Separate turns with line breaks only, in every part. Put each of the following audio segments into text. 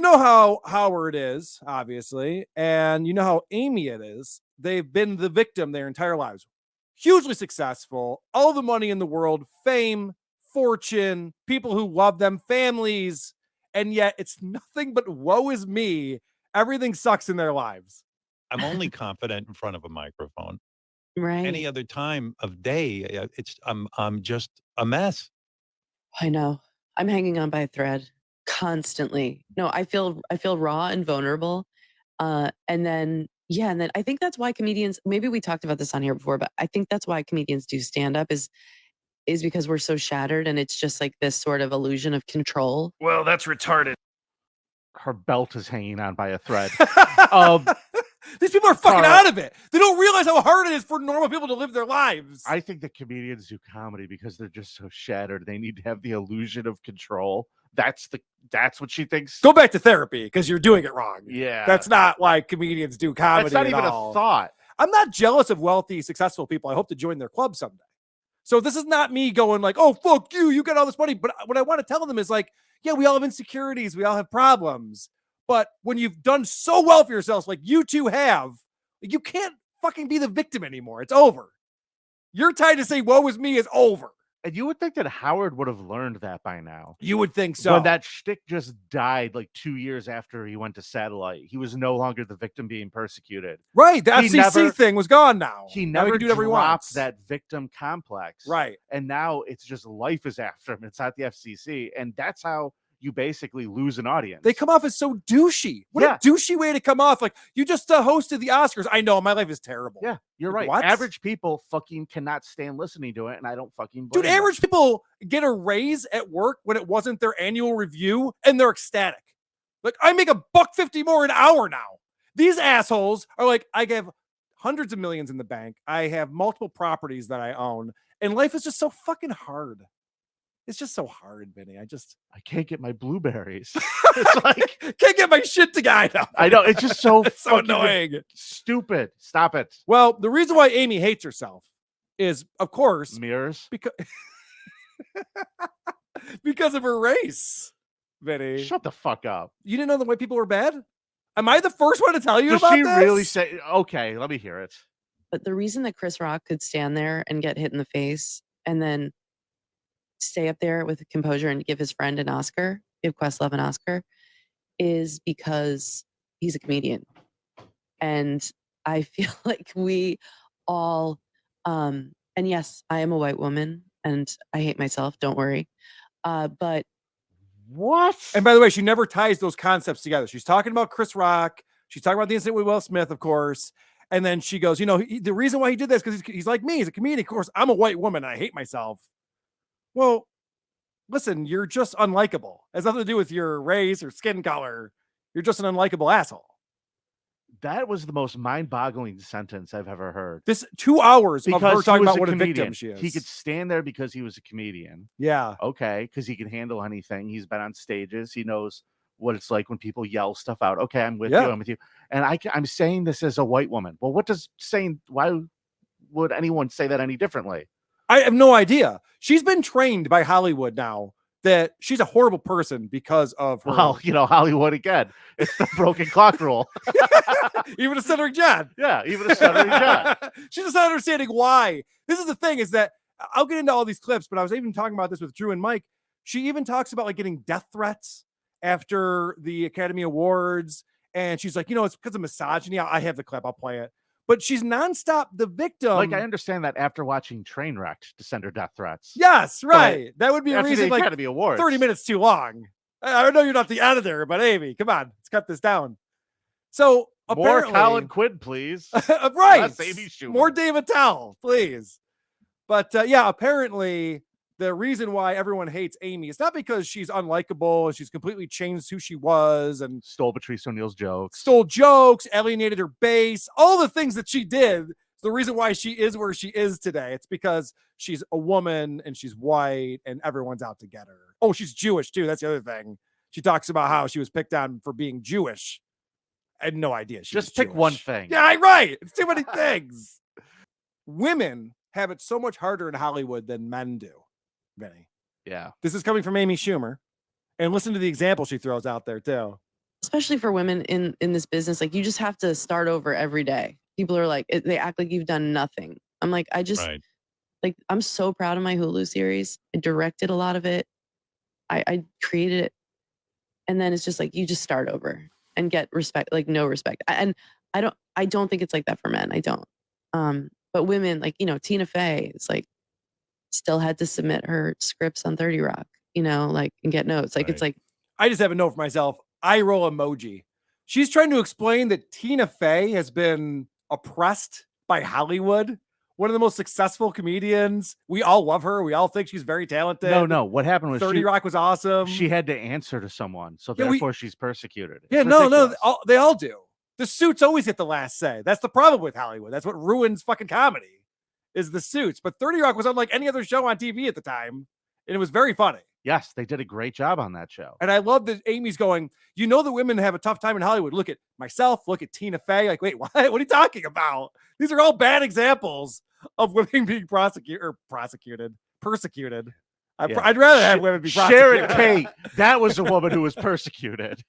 know how Howard is, obviously, and you know how Amy it is. They've been the victim their entire lives. Hugely successful, all the money in the world, fame, fortune, people who love them, families, and yet it's nothing but woe is me. Everything sucks in their lives.
I'm only confident in front of a microphone.
Right.
Any other time of day, I'm just a mess.
I know. I'm hanging on by a thread constantly. No, I feel raw and vulnerable. And then I think that's why comedians, maybe we talked about this on here before, but I think that's why comedians do stand up is because we're so shattered and it's just like this sort of illusion of control.
Well, that's retarded.
Her belt is hanging on by a thread.
These people are fucking out of it. They don't realize how hard it is for normal people to live their lives.
I think that comedians do comedy because they're just so shattered. They need to have the illusion of control. That's what she thinks.
Go back to therapy because you're doing it wrong.
Yeah.
That's not why comedians do comedy.
That's not even
all.
a thought.
I'm not jealous of wealthy, successful people. I hope to join their club someday. So this is not me going like, oh, fuck you. You got all this money. But what I want to tell them is like, yeah, we all have insecurities. We all have problems. But when you've done so well for yourselves, like you two have, you can't fucking be the victim anymore. It's over. Your time to say woe is me is over.
And you would think that Howard would have learned that by now.
You would think so.
When that shtick just died like 2 years after he went to satellite, he was no longer the victim being persecuted.
Right. The FCC thing was gone now.
He never dropped that victim complex.
Right.
And now it's just life is after him. It's not the FCC. And that's how you basically lose an audience.
They come off as so douchey. What a douchey way to come off. Like, you just hosted the Oscars. I know, my life is terrible.
Yeah, you're right.
What?
Average people fucking cannot stand listening to it, and I don't fucking blame
Dude, average people get a raise at work when it wasn't their annual review, and they're ecstatic. Like, I make $1.50 more an hour now. These assholes are like, I have hundreds of millions in the bank. I have multiple properties that I own, and life is just so fucking hard. It's just so hard, Vinny. I
can't get my blueberries. It's like
can't get my shit together.
I know. It's just so
it's so annoying.
Stupid. Stop it.
Well, the reason why Amy hates herself is, of course,
mirrors.
Because of her race, Vinny.
Shut the fuck up.
You didn't know the white people were bad? Am I the first one to tell you
Does
about
she
this?
really say? Okay, let me hear it.
But the reason that Chris Rock could stand there and get hit in the face and then stay up there with composure and give his friend an Oscar, give Questlove an Oscar, is because he's a comedian. And I feel like we all, and yes, I am a white woman and I hate myself, don't worry. But
what?
And by the way, she never ties those concepts together. She's talking about Chris Rock. She's talking about the incident with Will Smith, of course. And then she goes, the reason why he did this is because he's like me. He's a comedian. Of course, I'm a white woman. And I hate myself. Well, listen, you're just unlikable. It has nothing to do with your race or skin color. You're just an unlikable asshole.
That was the most mind-boggling sentence I've ever heard.
This 2 hours
because
of her talking about what
a
victim she is.
He could stand there because he was a comedian.
Yeah.
Okay, because he can handle anything. He's been on stages. He knows what it's like when people yell stuff out. Okay, I'm with you. I'm with you. And I'm saying this as a white woman. Well, why would anyone say that any differently?
I have no idea. She's been trained by Hollywood now that she's a horrible person because of her.
Well, Hollywood again. It's the broken clock rule.
Even a stuttering John.
Yeah, even a stuttering John.
She's just not understanding why. This is the thing, is that I'll get into all these clips, but I was even talking about this with Drew and Mike. She even talks about like getting death threats after the Academy Awards. And she's like, it's because of misogyny. I have the clip. I'll play it. But she's nonstop the victim.
Like, I understand that after watching Trainwreck to send her death threats.
Yes, right. That would be a reason.
The Academy Awards.
30 minutes too long. I know you're not the editor, but Amy, come on, let's cut this down. So apparently,
more Colin Quinn, please.
Right.
Less Amy Schumer.
More Dave Attell, please. But apparently the reason why everyone hates Amy is not because she's unlikable and she's completely changed who she was and
stole Patrice O'Neal's jokes,
alienated her base, all the things that she did. The reason why she is where she is today, it's because she's a woman and she's white and everyone's out to get her. Oh, she's Jewish too. That's the other thing. She talks about how she was picked on for being Jewish. I had no idea.
Just pick one thing.
Yeah, right. It's too many things. Women have it so much harder in Hollywood than men do. Vinny.
Yeah.
This is coming from Amy Schumer. And listen to the example she throws out there too.
especially for women in this business, like you just have to start over every day. People are like, they act like you've done nothing. I'm like,
Right.
like, I'm so proud of my Hulu series. I directed a lot of it. I created it. And then it's just like, you just start over and get respect, like no respect. And I don't think it's like that for men. I don't. But women, like, you know, Tina Fey is like, still had to submit her scripts on 30 Rock, you know, like, and get notes. Like, it's
Right.
like,
I just have a note for myself. Eye roll emoji. She's trying to explain that Tina Fey has been oppressed by Hollywood. One of the most successful comedians. We all love her. We all think she's very talented.
No. What happened was
30 Rock was awesome.
she had to answer to someone, so
Yeah,
therefore she's persecuted.
Yeah,
It's
no,
ridiculous.
they all do. The suits always get the last say. That's the problem with Hollywood. That's what ruins fucking comedy, is the suits. But 30 Rock was unlike any other show on TV at the time, and it was very funny.
Yes, they did a great job on that show.
And I love that Amy's going, you know, the women have a tough time in Hollywood. Look at myself, look at Tina Fey. Like, wait, what? What are you talking about? These are all bad examples of women being persecuted.
Yeah.
I'd rather have women be prosecuted.
Sharon Tate, that was a woman who was persecuted.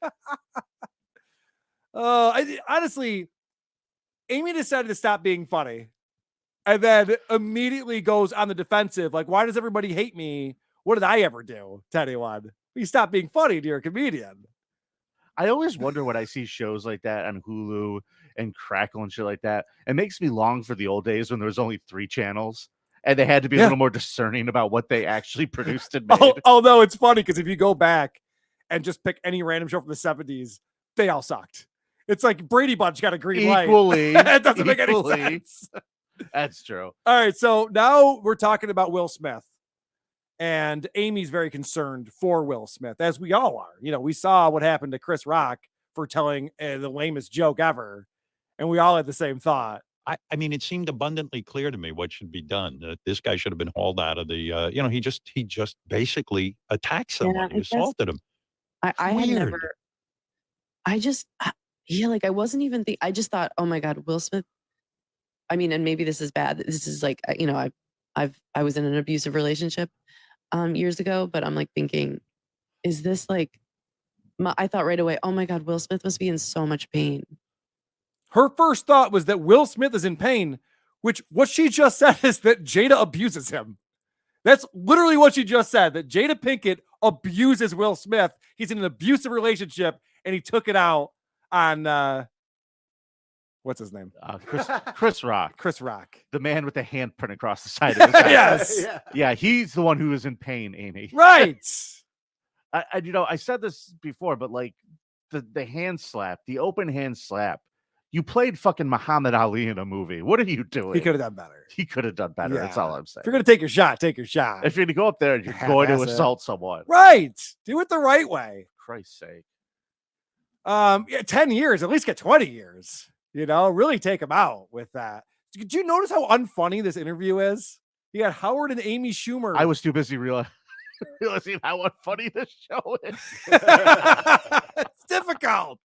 Honestly, Amy decided to stop being funny and then immediately goes on the defensive. Like, why does everybody hate me? What did I ever do to anyone? You stop being funny to your comedian.
I always wonder when I see shows like that on Hulu and Crackle and shit like that. It makes me long for the old days when there was only 3 channels and they had to be a little more discerning about what they actually produced and made.
Although it's funny because if you go back and just pick any random show from the 70s, they all sucked. It's like Brady Bunch got a green light. It doesn't make any sense.
That's true.
All right, so now we're talking about Will Smith. And Amy's very concerned for Will Smith, as we all are. You know, we saw what happened to Chris Rock for telling the lamest joke ever. And we all had the same thought.
I mean, it seemed abundantly clear to me what should be done. This guy should have been hauled out of the, you know, he just basically attacked someone. He assaulted him.
I had never, like, I wasn't even I just thought, oh my God, Will Smith. I mean, and maybe this is bad. This is like, you know, I was in an abusive relationship years ago, but I'm like thinking, is this like, I thought right away, oh my God, Will Smith must be in so much pain.
Her first thought was that Will Smith is in pain, which what she just said is that Jada abuses him. That's literally what she just said, that Jada Pinkett abuses Will Smith. He's in an abusive relationship and he took it out on, what's his name?
Chris Rock.
Chris Rock.
The man with the handprint across the side of his head.
Yes.
Yeah, he's the one who is in pain, Amy.
Right.
You know, I said this before, but like the hand slap, the open hand slap. You played fucking Muhammad Ali in a movie. What are you doing?
He could have done better.
He could have done better.
Yeah.
That's all I'm saying.
If you're going to take your shot, take your shot.
If you're going to go up there and you're going to assault someone.
Right. Do it the right way.
Christ's sake.
Yeah, 10 years, at least get 20 years. You know, really take him out with that. Did you notice how unfunny this interview is? You got Howard and Amy Schumer.
I was too busy realizing how unfunny this show is.
It's difficult.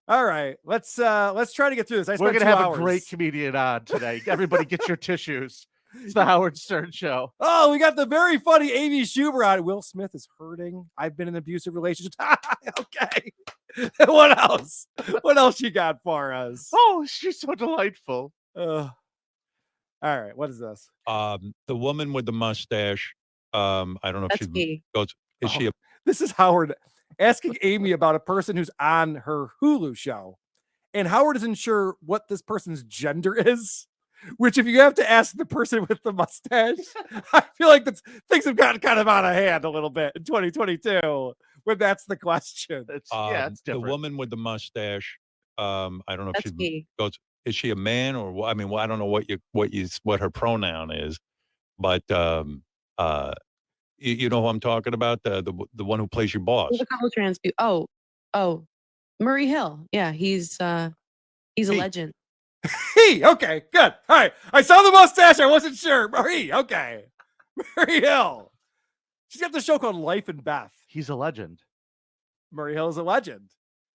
All right, let's try to get through this.
We're gonna have a great comedian on today. Everybody, get your tissues. It's the Howard Stern Show.
Oh, we got the very funny Amy Schumer on. Will Smith is hurting. I've been in an abusive relationship. Okay. What else? What else you got for us?
Oh, she's so delightful.
All right. What is this?
The woman with the mustache. I don't know if
That's
she
me.
goes. Is she a
This is Howard asking Amy about a person who's on her Hulu show. And Howard isn't sure what this person's gender is, which if you have to ask the person with the mustache, I feel like things have gotten kind of out of hand a little bit in 2022 when that's the question.
It's
the
different.
woman with the mustache? I don't know
That's
if she
me.
goes. Is she a man or I mean, well, I don't know what her pronoun is, but you know who I'm talking about? The one who plays your boss.
There's a couple trans people. Oh, Murray Hill. Yeah, he's a legend.
Okay, good. All right. I saw the mustache. I wasn't sure. Marie, okay. Murray Hill. She's got the show called Life and Beth.
He's a legend.
Murray Hill is a legend.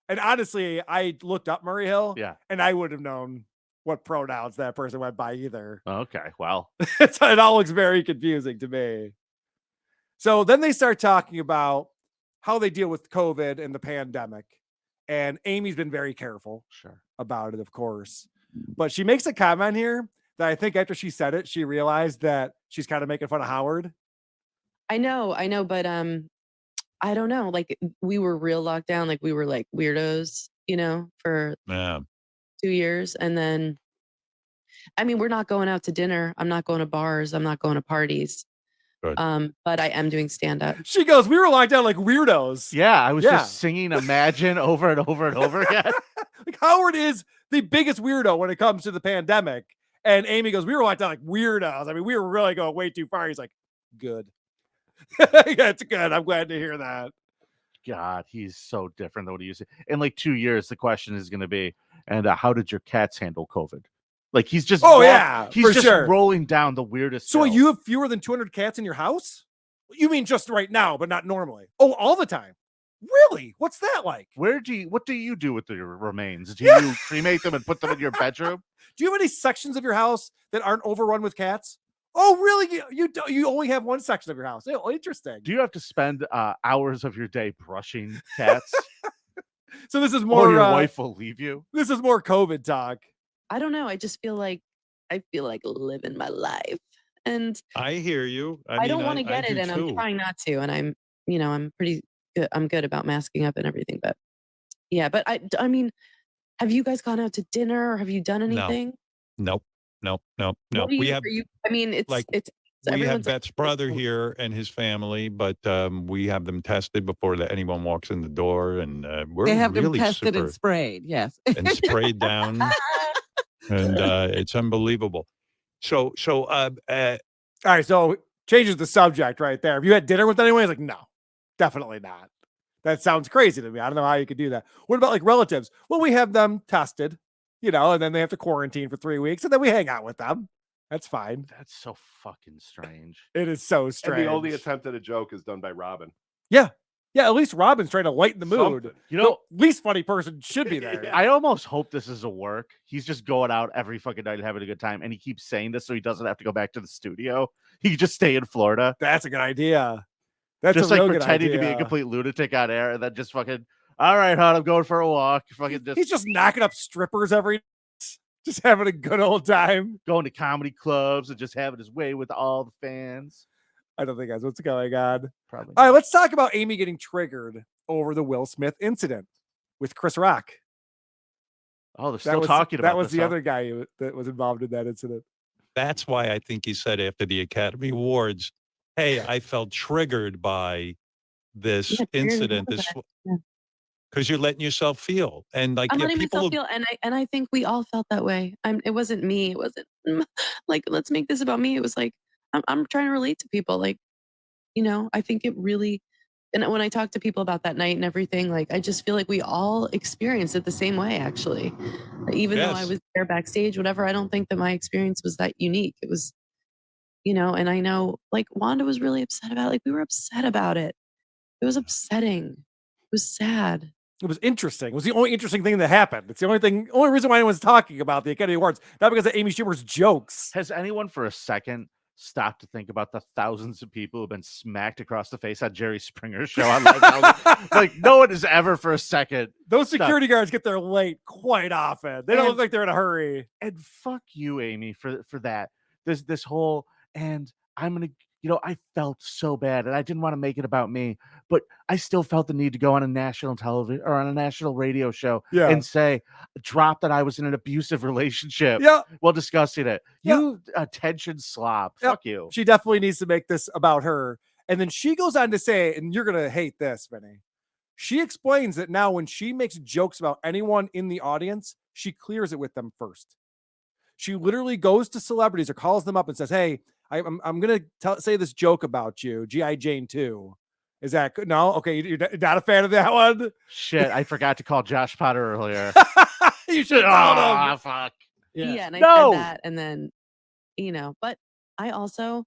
And honestly, I looked up Murray Hill.
Yeah.
And I wouldn't have known what pronouns that person went by either.
Okay, well.
It all looks very confusing to me. So then they start talking about how they deal with COVID and the pandemic. And Amy's been very careful about it, of course. But she makes a comment here that I think after she said it, she realized that she's kind of making fun of Howard.
I know, but I don't know. Like we were real locked down, like we were like weirdos, for 2 years. And then, I mean, we're not going out to dinner. I'm not going to bars. I'm not going to parties.
Good.
But I am doing stand-up.
She goes, we were locked down like weirdos.
Yeah, I was just singing Imagine over and over and over again.
Like Howard is the biggest weirdo when it comes to the pandemic. And Amy goes, we were locked down like weirdos. I mean, we were really going way too far. He's like, good. That's good. I'm glad to hear that.
God, he's so different than what he used to. In like 2 years, the question is going to be, and how did your cats handle COVID? Like he's just, he's just rolling down the weirdest.
So you have fewer than 200 cats in your house? You mean just right now, but not normally? Oh, all the time. Really? What's that like?
What do you do with your remains? Do you cremate them and put them in your bedroom?
Do you have any sections of your house that aren't overrun with cats? Oh, really? You only have one section of your house. Oh, interesting.
Do you have to spend hours of your day brushing cats?
So this is more.
Or your wife will leave you.
This is more COVID talk.
I don't know. I just feel like living my life, and
I hear you.
I don't want to get it, and I'm trying not to. And I'm pretty good. I'm good about masking up and everything, but yeah. But I mean, have you guys gone out to dinner or have you done anything?
Nope.
We have. It's
we have Beth's brother here and his family, but we have them tested before anyone walks in the door, and
they have them tested and sprayed, yes,
and sprayed down, and it's unbelievable. So, all
right, so changes the subject right there. Have you had dinner with anyone? He's like, no, definitely not. That sounds crazy to me. I don't know how you could do that. What about like relatives? Well, we have them tested, and then they have to quarantine for 3 weeks, and then we hang out with them. That's fine.
That's so fucking strange.
It is so strange.
And the only attempt at a joke is done by Robin.
Yeah. At least Robin's trying to lighten the mood.
Something.
The least funny person should be there.
I almost hope this is a work. He's just going out every fucking night and having a good time, and he keeps saying this so he doesn't have to go back to the studio. He could just stay in Florida.
That's a good idea. That's
just
a
like
real
pretending
good idea.
to be a complete lunatic on air, and then just fucking, all right, hon, I'm going for a walk.
He's just knocking up strippers every. Just having a good old time.
Going to comedy clubs and just having his way with all the fans.
I don't think that's what's going on.
Probably.
All right, let's talk about Amy getting triggered over the Will Smith incident with Chris Rock.
Oh, they're still talking about
that. Was
this,
the other guy that was involved in that incident.
that's why I think he said after the Academy Awards, hey, I felt triggered by this incident. Because you're letting yourself feel, and like
I'm letting
people
myself feel, and I think we all felt that way. It wasn't me. It wasn't like let's make this about me. It was like I'm trying to relate to people. Like, I think it really. And when I talk to people about that night and everything, like I just feel like we all experienced it the same way. Actually, even though I was there backstage, whatever. I don't think that my experience was that unique. It was, and I know like Wanda was really upset about it. Like we were upset about it. It was upsetting. It was sad.
It was interesting. It was the only interesting thing that happened. It's the only reason why anyone's talking about the Academy Awards, not because of Amy Schumer's jokes.
Has anyone for a second stopped to think about the thousands of people who've been smacked across the face on Jerry Springer's show on like no one has ever for a second.
Those security guards get there late quite often. They don't look like they're in a hurry.
And fuck you, Amy, for that. This whole, and I'm gonna, I felt so bad, and I didn't want to make it about me, but I still felt the need to go on a national television or on a national radio show and say, drop that I was in an abusive relationship while discussing it. You attention slob. Fuck you.
She definitely needs to make this about her. And then she goes on to say, and you're going to hate this, Vinny. She explains that now when she makes jokes about anyone in the audience, she clears it with them first. She literally goes to celebrities or calls them up and says, hey, I'm going to say this joke about you, G.I. Jane 2. Is that good? No? Okay, you're not a fan of that one?
Shit, I forgot to call Josh Potter earlier.
You should have called him.
Fuck.
Yeah, and I said that, and then, but I also,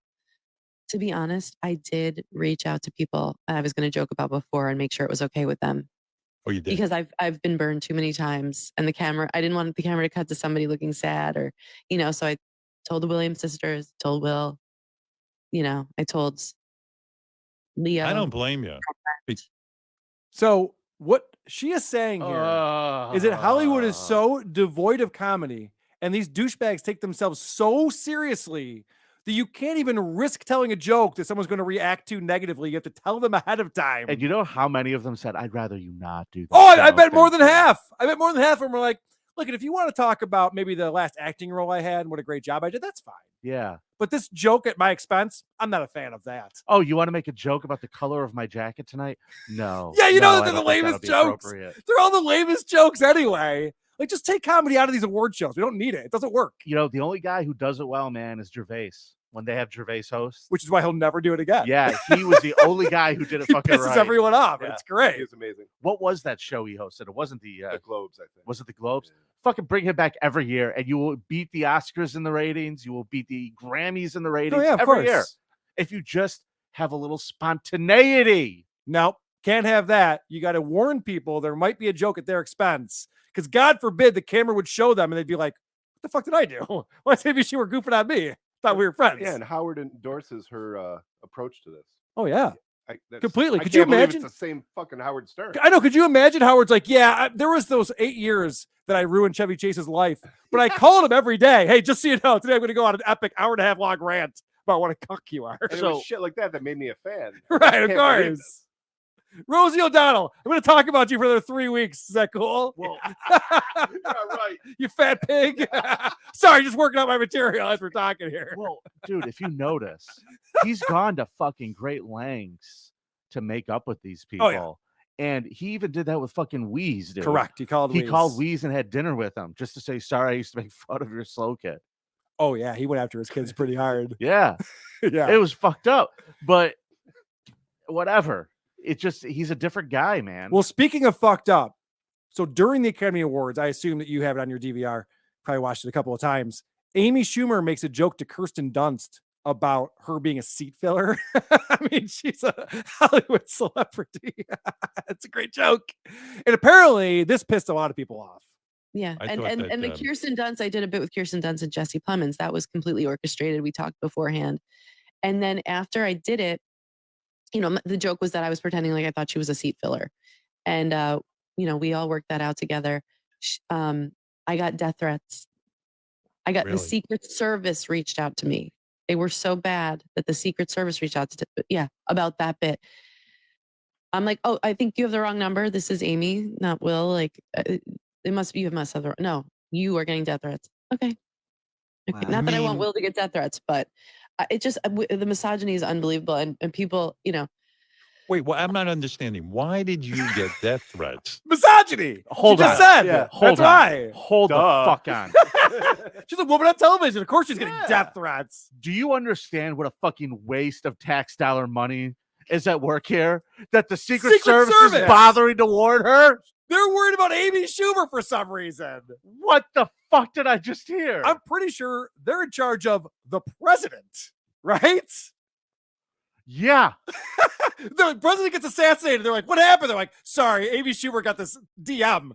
to be honest, I did reach out to people I was going to joke about before and make sure it was okay with them.
Oh, you did?
Because I've been burned too many times, and I didn't want the camera to cut to somebody looking sad or, so I told the Williams sisters, told Will, I told Leo.
I don't blame you.
So what she is saying here is that Hollywood is so devoid of comedy and these douchebags take themselves so seriously that you can't even risk telling a joke that someone's going to react to negatively. You have to tell them ahead of time.
And you know how many of them said, I'd rather you not do that.
Oh, I bet more than half. I bet more than half of them were like, look, if you want to talk about maybe the last acting role I had and what a great job I did, that's fine.
Yeah.
But this joke at my expense, I'm not a fan of that.
Oh, you want to make a joke about the color of my jacket tonight? No.
Yeah, you
no,
know, they're the lamest jokes.
Appropriate.
They're all the lamest jokes anyway. Like, just take comedy out of these award shows. We don't need it. It doesn't work.
You know, the only guy who does it well, man, is Gervais. When they have Gervais hosts.
Which is why he'll never do it again.
Yeah, he was the only guy who did it fucking
pisses
right.
everyone off.
Yeah.
It's great.
He was amazing.
What was that show he hosted? It wasn't the
Globes, I think.
Was it the Globes?
Yeah.
Fucking bring him back every year, and you will beat the Oscars in the ratings. You will beat the Grammys in the ratings every year. If you just have a little spontaneity.
No, can't have that. You got to warn people there might be a joke at their expense. Because God forbid the camera would show them and they'd be like, what the fuck did I do? Why maybe she were goofing on me? Thought we were friends.
Yeah, and Howard endorses her approach to this.
Oh, yeah. Completely.
I
Could you imagine?
It's the same fucking Howard Stern.
I know. Could you imagine Howard's like, yeah, there was those 8 years that I ruined Chevy Chase's life, but I called him every day. Hey, just so you know, today I'm going to go on an epic hour-and-a-half-long rant about what a cuck you are.
And it was shit like that made me a fan.
Right, of course. Rosie O'Donnell, I'm going to talk about you for another 3 weeks. Is that cool?
Well,
yeah, right.
You fat pig. Sorry, just working out my material as we're talking here.
Well, dude, if you notice, he's gone to fucking great lengths to make up with these people.
Oh, yeah.
And he even did that with fucking Wheeze, dude.
Correct. He called
Wheeze and had dinner with him just to say, sorry, I used to make fun of your slow kid.
Oh, yeah. He went after his kids pretty hard.
Yeah.
Yeah.
It was fucked up. But whatever. He's a different guy, man.
Well, speaking of fucked up, so during the Academy Awards, I assume that you have it on your DVR, probably watched it a couple of times. Amy Schumer makes a joke to Kirsten Dunst about her being a seat filler. I mean, she's a Hollywood celebrity. It's a great joke. And apparently this pissed a lot of people off.
Yeah. And the Kirsten Dunst, I did a bit with Kirsten Dunst and Jesse Plemons. That was completely orchestrated. We talked beforehand. And then after I did it, you know, the joke was that I was pretending like I thought she was a seat filler. And, you know, we all worked that out together. I got death threats. The Secret Service reached out to me. They were so bad that the Secret Service reached out about that bit. I'm like, oh, I think you have the wrong number. This is Amy, not Will. Like, you must have the no, you are getting death threats. Okay. Wow. Not that I want Will to get death threats, but it just, the misogyny is unbelievable. And people, you know.
Wait, well, I'm not understanding. Why did you get death threats?
Misogyny.
Hold on.
Just said.
Yeah.
That's why.
Hold the fuck on.
She's a woman on television. Of course she's getting death threats.
Do you understand what a fucking waste of tax dollar money is at work here? That the Secret Service is bothering to warn her?
They're worried about Amy Schumer for some reason.
What the fuck did I just hear?
I'm pretty sure they're in charge of the president, right?
Yeah.
The president gets assassinated. They're like, what happened? They're like, sorry, Amy Schumer got this DM.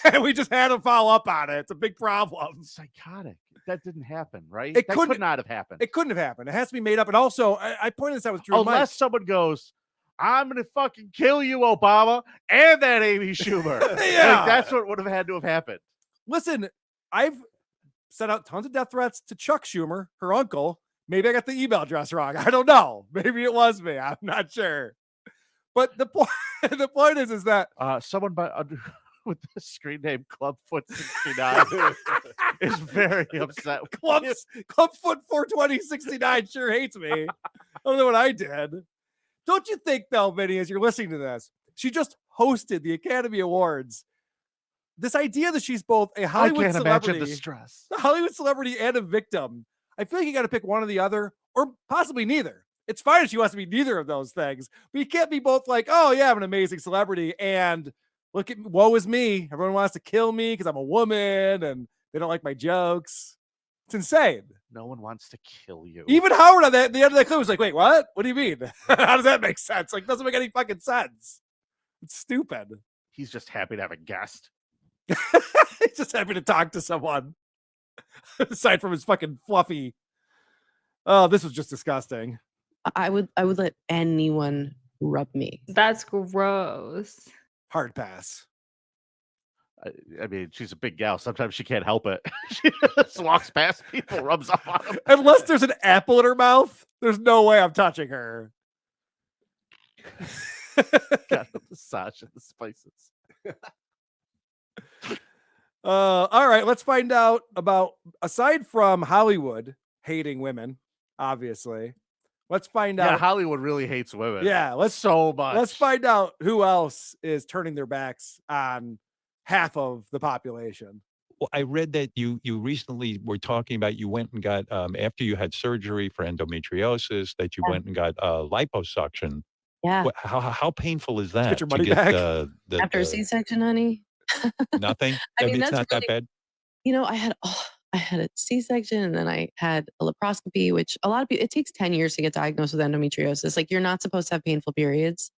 And we just had to follow up on it. It's a big problem.
Psychotic. That didn't happen, right?
That
could not have happened.
It couldn't have happened. It has to be made up. And also, I pointed this out with Drew.
Unless someone goes, I'm going to fucking kill you, Obama, and that Amy Schumer.
Yeah.
Like, that's what would have had to have happened.
Listen, I've sent out tons of death threats to Chuck Schumer, her uncle. Maybe I got the email address wrong. I don't know. Maybe it was me. I'm not sure. But the point is that
someone with the screen name Clubfoot 69 is very upset.
Clubfoot 42069 sure hates me. I don't know what I did. Don't you think, though, Vinny, as you're listening to this, she just hosted the Academy Awards. This idea that she's both a Hollywood celebrity,
imagine the stress.
a Hollywood celebrity and a victim. I feel like you got to pick one or the other, or possibly neither. It's fine if she wants to be neither of those things, but you can't be both like, oh yeah, I'm an amazing celebrity, and look at woe is me. Everyone wants to kill me because I'm a woman and they don't like my jokes. It's insane.
No one wants to kill you.
Even Howard on the end of that clip was like, wait, what? What do you mean? How does that make sense? Like, doesn't make any fucking sense. It's stupid.
He's just happy to have a guest.
He's just happy to talk to someone. Aside from his fucking fluffy. Oh, this was just disgusting.
I would let anyone rub me.
That's gross.
Hard pass.
I mean, she's a big gal. Sometimes she can't help it. She just walks past people, rubs up on them.
Unless there's an apple in her mouth, there's no way I'm touching her.
Got the massage and the spices.
All right, let's find out about, aside from Hollywood hating women, obviously, let's find
Yeah,
out.
Hollywood really hates women.
Yeah,
so much.
let's find out who else is turning their backs on half of the population.
Well, I read that you recently were talking about you went and got after you had surgery for endometriosis that you went and got liposuction.
Yeah.
How painful is that?
Get your
to
money
get
back.
After a C-section, honey.
Nothing.
I mean,
it's
that's
not that
really-
bad.
You know, I had a C-section and then I had a laparoscopy, which a lot of people, it takes 10 years to get diagnosed with endometriosis. Like, you're not supposed to have painful periods.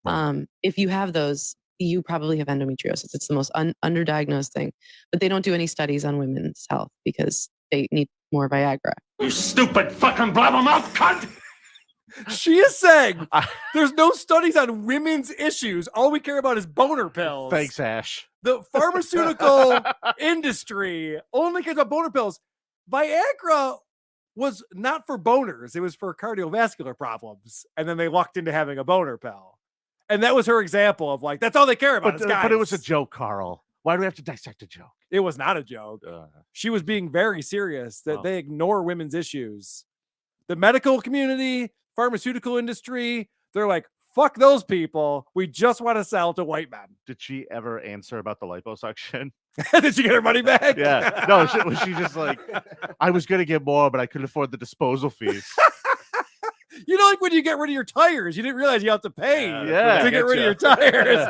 If you have those, you probably have endometriosis. It's the most underdiagnosed thing, but they don't do any studies on women's health because they need more Viagra.
You stupid fucking blabbermouth cunt!
She is saying there's no studies on women's issues. All we care about is boner pills.
Thanks, Ash.
The pharmaceutical industry only cares about boner pills. Viagra was not for boners. It was for cardiovascular problems. And then they lucked into having a boner pill. And that was her example of like, that's all they care about.
But it was a joke, Carl. Why do we have to dissect a joke?
It was not a joke. She was being very serious that they ignore women's issues. The medical community, pharmaceutical industry, they're like, fuck those people. We just want to sell to white men.
Did she ever answer about the liposuction?
Did she get her money back?
Yeah. No, was she just like, I was going to get more, but I couldn't afford the disposal fees.
You know, like when you get rid of your tires, you didn't realize you have to pay to get rid of your
getcha.
tires.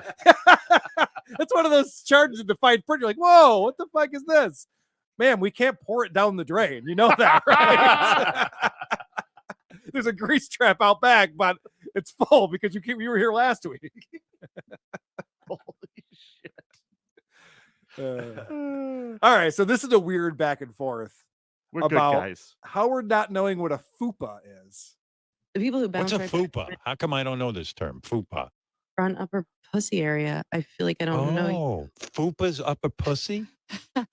That's one of those charges in the fine print. You're like, whoa, what the fuck is this? Man, we can't pour it down the drain. You know that, right? There's a grease trap out back, but it's full because you were here last week.
Holy shit.
All right, so this is a weird back and forth
We're good
about
guys.
Howard not knowing what a fupa is.
The people who bounce
What's a
right back
fupa? How come I don't know this term? Fupa.
front upper pussy area, I feel like I don't know.
Oh, fupa's upper pussy? Why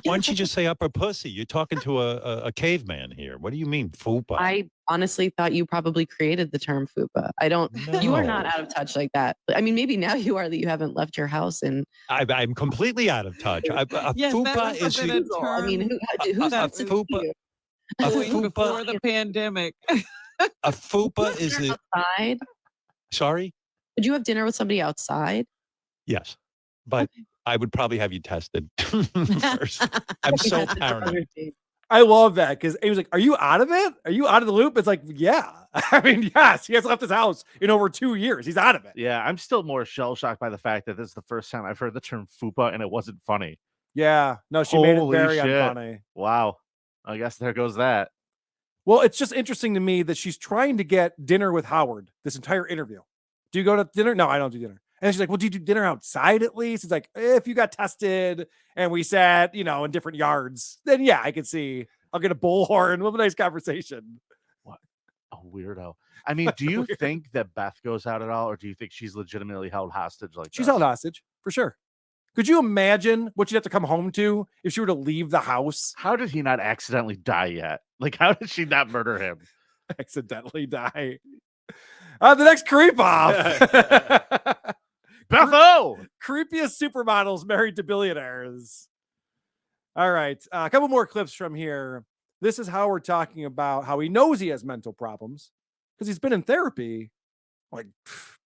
don't you just say upper pussy? You're talking to a caveman here. What do you mean, fupa?
I honestly thought you probably created the term fupa. I don't. You are not
No.
out of touch like that. I mean, maybe now you are that you haven't left your house and.
I'm completely out of touch. A
Yes, that
fupa
must
is
have been a
I mean, who's
a
up to
fupa.
you?
A
before
fupa.
the pandemic.
A fupa is a.
Outside?
Sorry.
Would you have dinner with somebody outside?
Yes, but I would probably have you tested first. I'm so paranoid.
I love that because he was like, "Are you out of it? Are you out of the loop?" It's like, yeah. I mean, yes, he has left his house in over 2 years. He's out of it.
Yeah, I'm still more shell shocked by the fact that this is the first time I've heard the term fupa and it wasn't funny.
Yeah, no, she made it
Holy
very
shit.
unfunny.
Wow. I guess there goes that.
Well, it's just interesting to me that she's trying to get dinner with Howard this entire interview. Do you go to dinner? No, I don't do dinner. And she's like, well, do you do dinner outside at least? It's like, if you got tested and we sat, in different yards, then yeah, I could see. I'll get a bullhorn. We'll have a nice conversation.
What a weirdo. I mean, do you think that Beth goes out at all, or do you think she's legitimately held hostage like
She's
this?
held hostage for sure. Could you imagine what she'd have to come home to if she were to leave the house?
How did he not accidentally die yet? Like, how did she not murder him?
Accidentally die. The next creep off.
Beth-O!
Creepiest supermodels married to billionaires. All right. A couple more clips from here. This is Howard talking about how he knows he has mental problems because he's been in therapy like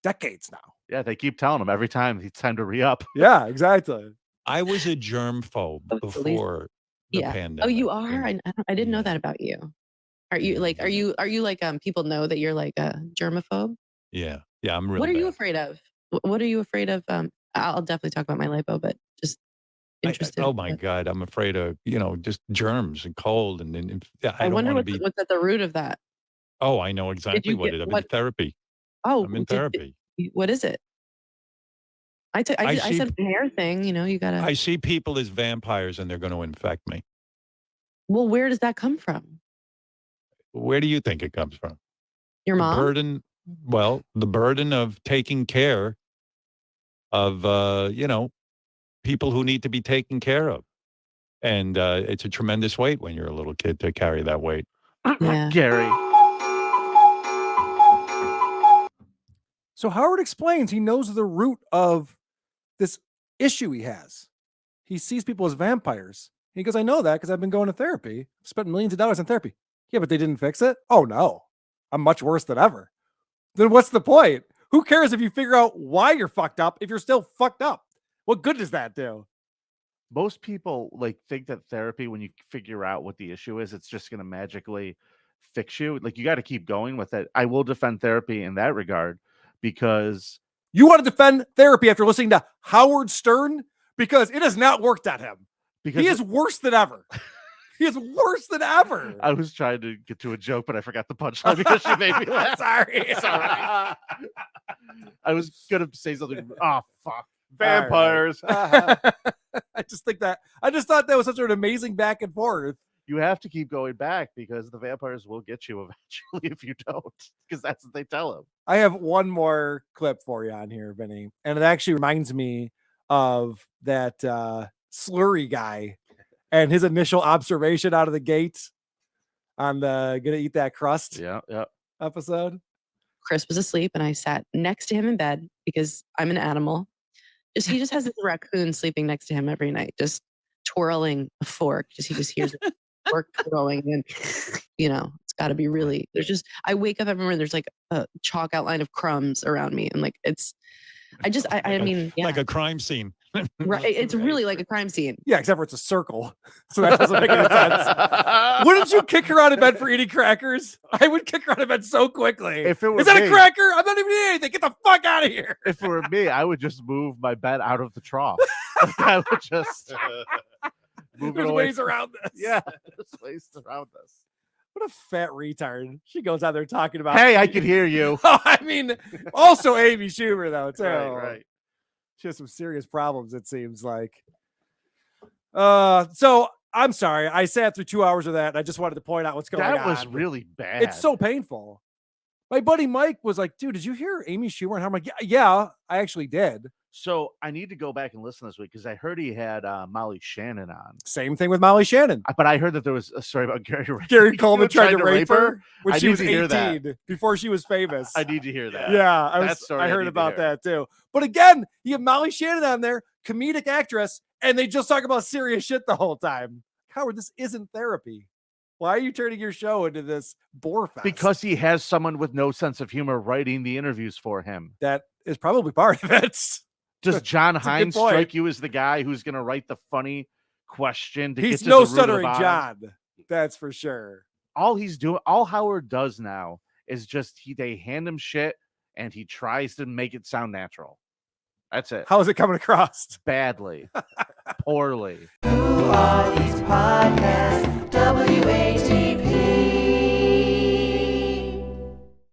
decades now.
Yeah, they keep telling him every time it's time to re-up.
Yeah, exactly.
I was a germ phobe before the pandemic.
Oh, you are?
And-
I didn't know that about you. Are you like people know that you're like a germaphobe?
Yeah. Yeah, I'm really
What are you
bad.
afraid of? What are you afraid of? I'll definitely talk about my lipo, but just interested.
Oh my God, I'm afraid of just germs and cold and I
I
don't
wonder
want to be.
what's at the root of that.
Oh, I know exactly
you
what
get-
it is. I'm in
what-
therapy.
Oh,
I'm in therapy.
What is it? I
see-
said the hair thing. You gotta.
I see people as vampires and they're going to infect me.
Well, where does that come from?
Where do you think it comes from?
Your
The
mom?
burden. Well, the burden of taking care of, people who need to be taken care of. And it's a tremendous weight when you're a little kid to carry that weight.
Yeah.
Gary.
So Howard explains he knows the root of this issue he has. He sees people as vampires. He goes, I know that because I've been going to therapy. Spent millions of dollars on therapy. Yeah, but they didn't fix it? Oh, no. I'm much worse than ever. Then what's the point? Who cares if you figure out why you're fucked up if you're still fucked up? What good does that do?
Most people think that therapy, when you figure out what the issue is, it's just going to magically fix you. Like, you got to keep going with it. I will defend therapy in that regard because
you want to defend therapy after listening to Howard Stern because it has not worked on him. Because he is worse than ever. He is worse than ever.
I was trying to get to a joke, but I forgot the punchline because she made me laugh.
Sorry.
I was going to say something. Oh, fuck.
Vampires.
Right. I just thought that was such an amazing back and forth.
You have to keep going back because the vampires will get you eventually if you don't, because that's what they tell them.
I have one more clip for you on here, Vinny, and it actually reminds me of that slurry guy and his initial observation out of the gate on the gonna eat that crust episode.
Chris was asleep and I sat next to him in bed because I'm an animal. He just has this raccoon sleeping next to him every night, just twirling a fork. He just hears the fork going, and it's got to be really. I wake up every morning. There's like a chalk outline of crumbs around me, and I mean,
like a crime scene.
Right, it's really like a crime scene.
Yeah, except for it's a circle, so that doesn't make any sense. Wouldn't you kick her out of bed for eating crackers? I would kick her out of bed so quickly.
If it were
Is that a cracker? I'm not even eating anything. Get the fuck out of here.
If it were me, I would just move my bed out of the trough. I would just move it away.
Ways around this.
Yeah, there's ways around this.
What a fat retard. She goes out there talking about.
Hey, I can hear you.
Oh, I mean, also Amy Schumer though too.
Right.
She has some serious problems, it seems like. So I'm sorry. I sat through 2 hours of that, and I just wanted to point out what's going on.
That was really bad.
It's so painful. My buddy Mike was like, dude, did you hear Amy Schumer? And I'm like, yeah, I actually did.
So I need to go back and listen this week because I heard he had Molly Shannon on.
Same thing with Molly Shannon.
But I heard that there was a story about
Gary Coleman tried to rape her when she was
to hear
18
that.
before she was famous.
I need to hear that.
Yeah, I heard about that too. But again, you have Molly Shannon on there, comedic actress, and they just talk about serious shit the whole time. Howard, this isn't therapy. Why are you turning your show into this bore fest?
Because he has someone with no sense of humor writing the interviews for him.
That is probably part of it.
Does John Hines strike you as the guy who's going to write the funny question?
He's no stuttering John. That's for sure.
All Howard does now is they hand him shit and he tries to make it sound natural. That's it.
How is it coming across?
Badly. Poorly.
Who are these podcasts? WA